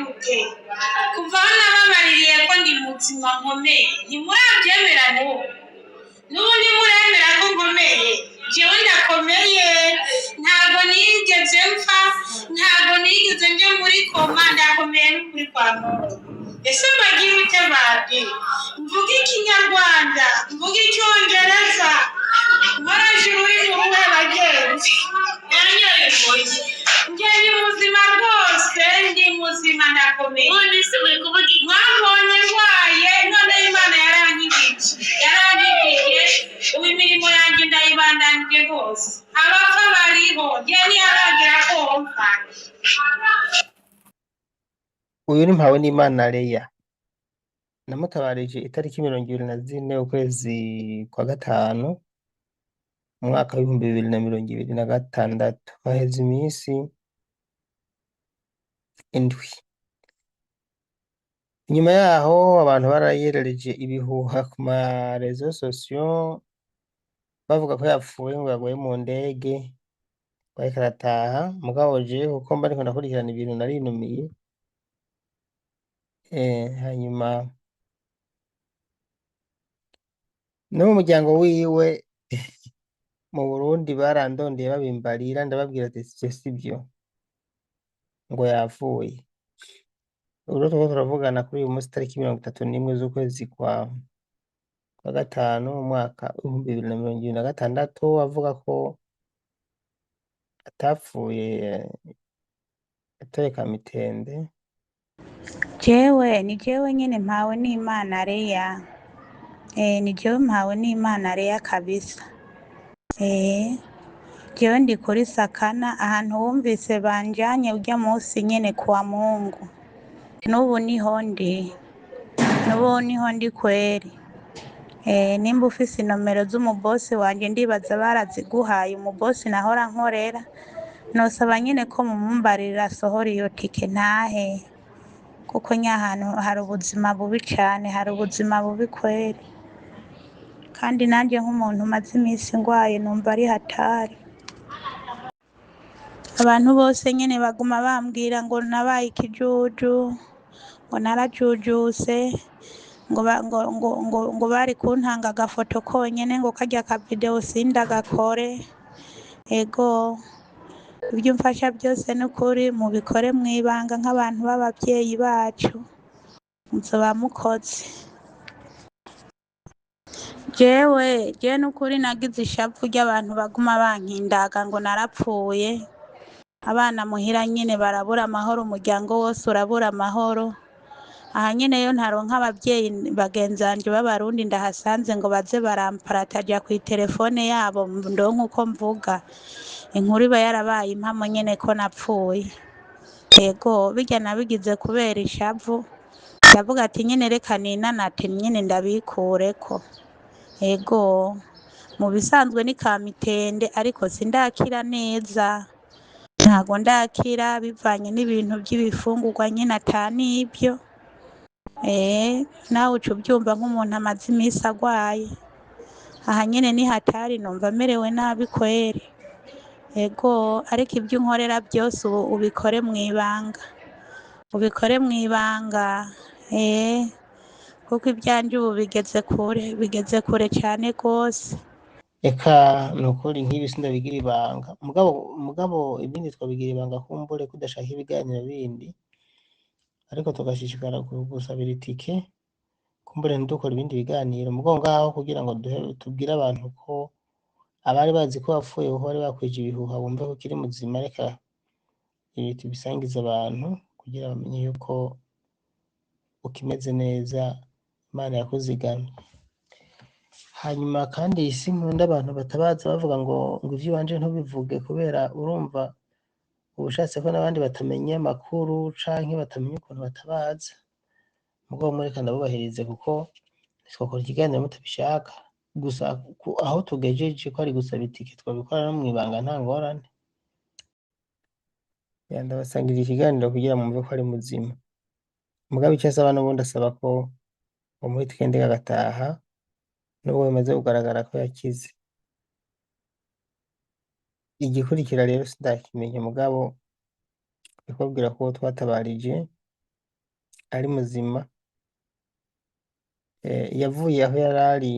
gute kuva aho nababaririye ko ndi muzima nkomeye ntimurabyemera n'ubu ntimuremera ko nkomeye jewe ndakomeye ntabwo nigeze mpfa ntabwo nigeze nje muri koma ndakomeye n'ukuri kwa Mungu ese mbagira ute badi mvuga ikinyarwanda mvuga icyongereza nkoresha ururimi rumwe bagenzi yanyoye umugi njye ndi muzima rwose ndi muzima ndakomeye ubundi si buri kuvuga mwabonye ndwaye none Imana yaranyigiye ubu imirimo yanjye ndayibandanije rwose abapfa bariho njye ntiyaragira ko mpfa. Uyu ni Mpawenimana Leya namutabarije itariki 24 ukwezi kwa gatanu mu mwaka w'2026 haheze iminsi indwi. Inyuma yaho abantu barayerereje ibihuha ku marezo sosiyo bavuga ko yapfuye ngo yaguye mu ndege bariko arataha mugabo jewe kuko mba ariko ndakurikirana ibintu narinumiye hanyuma no mu muryango wiwe mu Burundi barandondeye babimbarira ndababwira ati sivyo ngo yapfuye. Ubu turiko turavugana kuri uyu munsi tariki 31 z'ukwezi kwa gatanu umwaka w'2026 avuga ko atapfuye atoye Kamitende. Ni jewe nyene Mpawenimana Leya. Ni jewe Mpawenimana Leya kabisa. Jewe ndi kuri Sakana ahantu wumvise banjanye urya munsi nyene kwa Mungu. N'ubu niho ndi kweri. Nimba ufise inomero z'umubosi wanje ndibaza baraziguhaye umubosi nahora nkorera nosaba nyene ko mumumbarira asohora iyo tike ntahe kuko nyahantu hari ubuzima bubi cane hari ubuzima bubi kweri kandi nanje nk'umuntu maze iminsi ngwaye numva ari hatari. Abantu bose nyene baguma bambwira ngo nabaye ikijuju ngo narajujuse ngo bari kuntanga agafoto konyene ngo karya ka video sindagakore. Ego ibyo mfasha byose n'ukuri mubikore mwibanga nk'abantu b'abavyeyi bacu muzoba mukoze. Jewe n'ukuri nagize ishavu ry'abantu baguma bankindaga ngo narapfuye abana muhira nyene barabura amahoro umuryango wose urabura amahoro. Aha nyene yo ntaronka abavyeyi bagenzanje b'abarundi ndahasanze ngo baze baramparataja ku telefone yabo ndonke uko mvuga inkuru iba yarabaye impamo nyene ko napfuye. Ego bijya nabigize kubera ishavu ndavuga ati nyene reka ninanate nyene ndabikureko. Ego mu bisanzwe ni Kamitende ariko sindakira neza ntago ndakira bivanye n'ibintu by'ibifungurwa nyene atanibyo. Nawe uca ubyumva nk'umuntu amaze iminsi agwaye. Aha nyene ni hatari numva amerewe nabi kweri. Ego ariko ibyo unkorera byose ubu ubikore mwibanga kuko ibyanje ubu bigeze kure cyane rwose. Eka nukuri nk'ibi sindabigira ibanga mugabo ibindi twabigira ibanga kumbure kudashaka ibiganiro bindi ariko tugashishikara gusabira itike kumbure ntidukora ibindi biganiro mugabo ngaho kugira ngo tubwire abantu ko abari bazi ko wapfuye bari bakwije ibihuha bumve ko kiri muzima. Reka ibi tubisangiza abantu kugira bamenye yuko ukimeze neza Imana yakuzigamye. Hanyuma kandi isi nkunda abantu batabaza bavuga ngo ivyo wanje ntubivuge kubera urumva ubushatse ko n'abandi batamenya amakuru canke batamenya ukuntu batabaza mugabo mureka ndabubahirize kuko twakora ikiganiro mutabishaka gusa aho tugejeje ko ari gusaba itike twabikora no mwibanga nta ngorane. Ndabasangirira ikiganiro kugira mwumve ko ari muzima mugabo icyo asaba n'ubundi asaba ko umuha itike ndege agataha nubwo bimaze kugaragara ko yakize. Igikurikira rero sindakimenya mugabo bikubwira ko twatabarije ari muzima, yavuye aho yari ari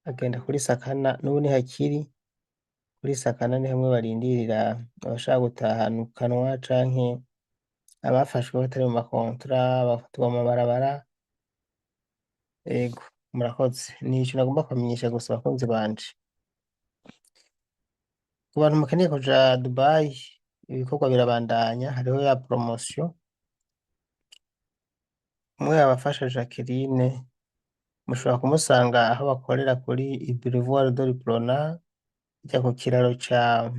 agenda kuri Sakana, n'ubu nihakiri kuri Sakana, ni hamwe barindirira abashaka gutahanukanwa canke abafashwe batari mu makontra bafatirwa mu mabarabara. Ego, murakoze. Nico nagomba kubamenyesha gusa abakunzi banje. Ku bantu mukeneye kuja Dubai, ibikorwa birabandanya, hariho ya promotion. Umwe yabafasha Jacqueline, mushobora kumusanga aho bakorera kuri Boulevard de l'Iprona, ija ku kiraro ca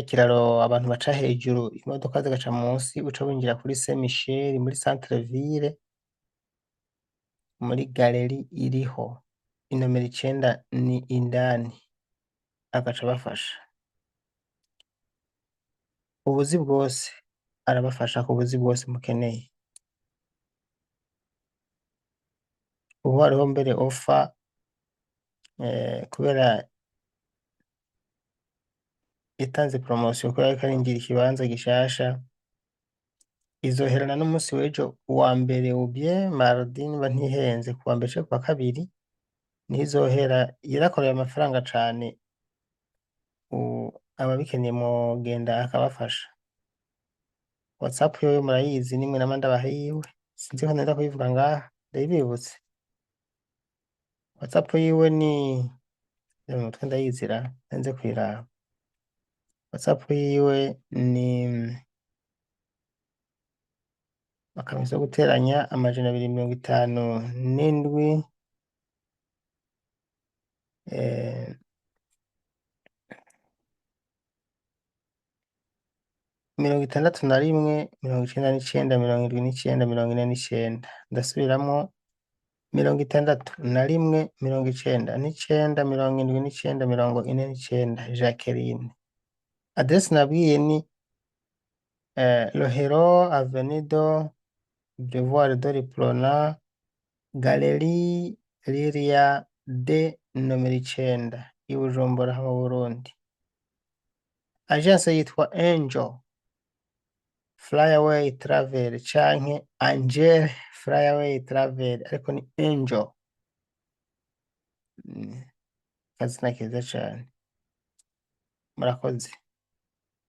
kiraro abantu baca hejuru imodoka zigaca munsi, uca winjira kuri Saint Michel muri centre ville, muri galeri iriho inomero 9 ni indani, agaca abafasha ubuzi bwose, arabafasha ku buzi bwose mukeneye. Ubu hariho mbere offer kubera yatanze promotion kubera ariko arinjira ikibanza gishasha, izoherana n'umunsi w'ejo uwa mbere ou bien mardi niba ntihenze, kuwa mbere canke kuwa kabiri niho izohera. Yarakoreye amafaranga cane, ababikeneye mwogenda akabafasha. WhatsApp yoyo murayizi, nimwe nama ndabaha yiwe, sinzi ko nenda kuyivuga ngaha, ndayibibutse. WhatsApp yiwe ni mu mutwe ndayizira, nze kuyiraba. WhatsApp yiwe ni akamenyetso ko guteranya 257 61 99 79 49. Ndasubiramwo 61 99 79 49. Jacqueline. Adresse nabwiye ni Rohero Avenue do Boulevard de l'Iprona, Galerie Lilia D nomero 9 i Bujumbura mu Burundi. Agence yitwa Angel Flyaway Travel canke Angel Flyaway Travel, ariko ni Angel. Kazina keza cane, murakoze.